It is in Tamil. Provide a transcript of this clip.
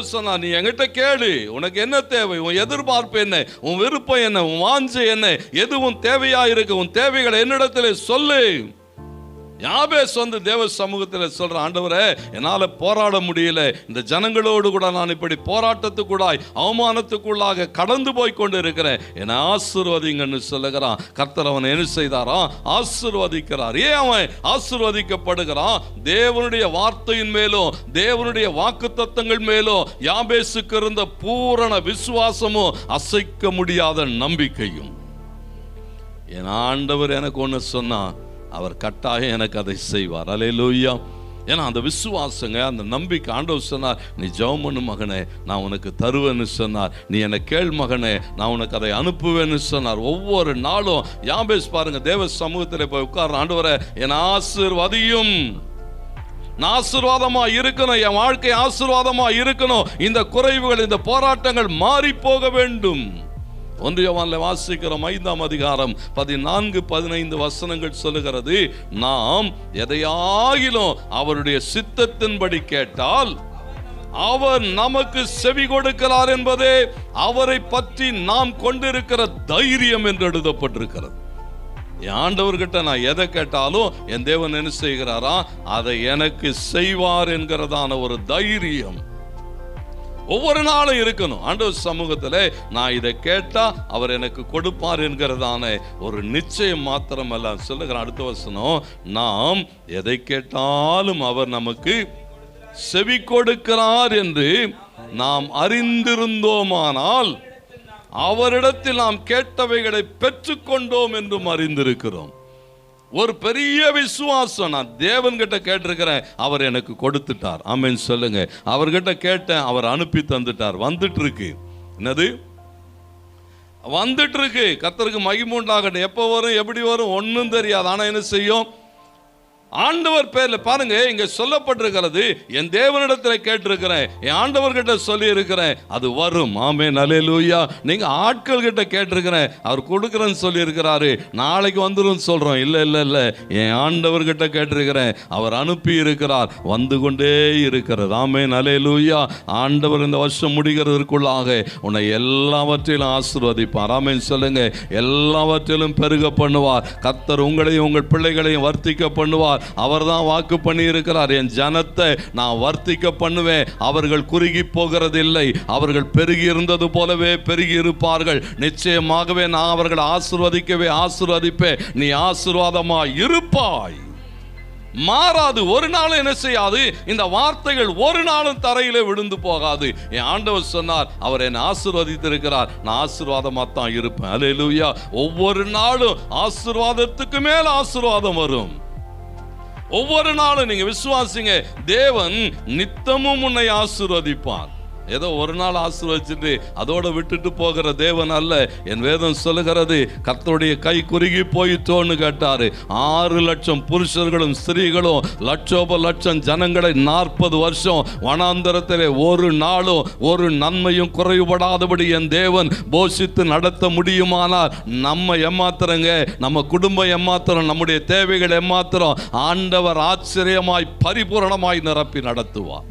ஆண்டவர் சொன்னார், நீ என்கிட்ட கேளு, உனக்கு என்ன தேவை, உன் எதிர்பார்ப்பு என்ன, உன் விருப்பம் என்ன, உன் வாஞ்சை என்ன, எது உன் தேவையா இருக்கு, உன் தேவைகளை என்னிடத்திலே சொல்லு. யாபேஸ் வந்து தேவ சமூகத்தில் சொல்ற, ஆண்டவரே என்னால போராட முடியல, இந்த ஜனங்களோடு கூட நான் இப்படி போராட்டத்துக்குள்ளாய் அவமானத்துக்குள்ளாக கடந்து போய் கொண்டு இருக்கிறேன், என்னை ஆசீர்வதிங்கன்னு சொல்லுகிறான். கர்த்தர் அவனை என்ன செய்தாரா? ஆசீர்வதிக்கிறார். ஏன் அவன் ஆசீர்வதிக்கப்படுகிறான்? தேவனுடைய வார்த்தையின் மேலும் தேவனுடைய வாக்குத்தத்தங்கள் மேலும் யாபேசுக்கு இருந்த பூரண விசுவாசமும் அசைக்க முடியாத நம்பிக்கையும். என் ஆண்டவர் எனக்கு ஒன்று சொன்னா, அவர் கட்டாயம் எனக்கு அதை செய்வார். அல்லேலூயா. ஏன்னா அந்த விசுவாசங்க, அந்த நம்பிக்கை. ஆண்டவர் சொன்னார், நீ ஜெபம் பண்ணு மகனே, நான் உனக்கு தருவேன்னு சொன்னார். நீ என்னை கேள் மகனே, நான் உனக்கு அதை அனுப்புவேன்னு சொன்னார். ஒவ்வொரு நாளும் யாபேஸ் பாருங்க, தேவ சமூகத்தில் போய் உட்கார்ற, ஆண்டவரே என்னை ஆசீர்வதியும், நான் ஆசீர்வாதமா இருக்கணும், என் வாழ்க்கை ஆசீர்வாதமா இருக்கணும், இந்த குறைவுகள், இந்த போராட்டங்கள் மாறி போக வேண்டும். 1 யோவான்ல வாசிக்கிறோம் 5ஆம் அதிகாரம் 14-15 வசனங்கள் சொல்லுகிறது, நாம் எதையாகிலும் அவருடைய சித்தத்தின்படி கேட்டால் அவர் நமக்கு செவி கொடுக்கிறார் என்பதே அவரை பற்றி நாம் கொண்டிருக்கிற தைரியம் என்று எழுதப்பட்டிருக்கிறது. என் ஆண்டவர்கிட்ட நான் எதை கேட்டாலும் என் தேவன் என்ன செய்கிறாரா? அதை எனக்கு செய்வார் என்கிறதான ஒரு தைரியம் ஒவ்வொரு நாளும் இருக்கணும். ஆண்டவர் சமூகத்தில் நான் இதை கேட்டா அவர் எனக்கு கொடுப்பார் என்கிறதான ஒரு நிச்சயம் மாத்திரமல்ல. சொல்லுகிற அடுத்த வசனம், நாம் எதை கேட்டாலும் அவர் நமக்கு செவி கொடுக்கிறார் என்று நாம் அறிந்திருந்தோமானால் அவரிடத்தில் நாம் கேட்டவைகளை பெற்றுக்கொண்டோம் என்றும் அறிந்திருக்கிறோம். ஒரு பெரிய விசுவாசம். நான் தேவன் கிட்ட கேட்டிருக்கிறேன், அவர் எனக்கு கொடுத்துட்டார். ஆமென் சொல்லுங்க. அவர்கிட்ட கேட்டேன், அவர் அனுப்பி தந்துட்டார். வந்துட்டு இருக்கு. என்னது? வந்துட்டு இருக்கு. கர்த்தருக்கு மகிமை உண்டாகட்டும். எப்போ வரும், எப்படி வரும் ஒன்றும் தெரியாது. ஆனால் என்ன செய்யும்? ஆண்டவர் பேர்ல பாருங்க, இங்க சொல்லப்பட்டிருக்கிறது, என் தேவனிடத்தில் கேட்டிருக்கிறேன், என் ஆண்டவர் கிட்ட சொல்லி இருக்கிறேன், அது வரும். ஆமென் அல்லேலூயா. நீங்க ஆட்கள் கிட்ட கேட்டிருக்கிறேன், அவர் கொடுக்கிறேன்னு சொல்லி இருக்கிறாரு, நாளைக்கு வந்துடும் சொல்றோம். இல்ல இல்ல இல்ல, என் ஆண்டவர் கிட்ட கேட்டிருக்கிறேன், அவர் அனுப்பி இருக்கிறார், வந்து கொண்டே இருக்கிறது. ஆமென் அல்லேலூயா. ஆண்டவர் இந்த வருஷம் முடிகிறதற்குள்ளாக உன்னை எல்லாவற்றிலும் ஆசீர்வதிப்பார். ஆமென் சொல்லுங்க. எல்லாவற்றிலும் பெருக பண்ணுவார். கர்த்தர் உங்களையும் உங்கள் பிள்ளைகளையும் வர்த்திக்க பண்ணுவார். அவர் தான் வாக்கு பண்ணி இருக்கிறார், என் ஜனத்தை நான் வர்த்திக்க பண்ணுவேன், அவர்கள் குறுகி போகிறதில்லை, அவர்கள் பெருகி இருந்தது போலவே பெருகி இருப்பார்கள். நிச்சயமாகவே நான் அவர்கள் ஆசீர்வதிக்கவே ஆசீர்வதிப்பேன். நீ ஆசீர்வாதமா இருப்பாய். மாறாது. ஒரு நாளும் என்ன செய்யாது? இந்த வார்த்தைகள் ஒரு நாளும் தரையிலே விழுந்து போகாது. என் ஆண்டவர் சொன்னார், அவர் என்னை ஆசீர்வதித்திருக்கிறார், நான் ஆசீர்வாதமா தான் இருப்பேன். அல்லேலூயா. ஒவ்வொரு நாளும் ஆசீர்வாதத்துக்கு மேல் ஆசீர்வாதம் வரும். ஒவ்வொரு நாளும் நீங்க விசுவாசிங்க, தேவன் நித்தமும் உன்னை ஆசீர்வதிப்பார். ஏதோ ஒரு நாள் ஆசீர்வதிச்சுட்டு அதோட விட்டுட்டு போகிற தேவன் அல்ல. என் வேதம் சொல்லுகிறது, கர்த்தருடைய கை குறுகி போயிட்டோன்னு கேட்டாரு. 6 லட்சம் புருஷர்களும் ஸ்திரீகளும் லட்சோப லட்சம் ஜனங்களை 40 வருஷம் வனாந்தரத்திலே ஒரு நாளும் ஒரு நன்மையும் குறைவுபடாதபடி என் தேவன் போஷித்து நடத்த முடியுமானால் நம்ம ஏமாத்திரங்க, நம்ம குடும்பம் ஏமாத்திரம், நம்முடைய தேவைகள் ஏமாத்திரம், ஆண்டவர் ஆச்சரியமாய் பரிபூரணமாய் நிரப்பி நடத்துவார்.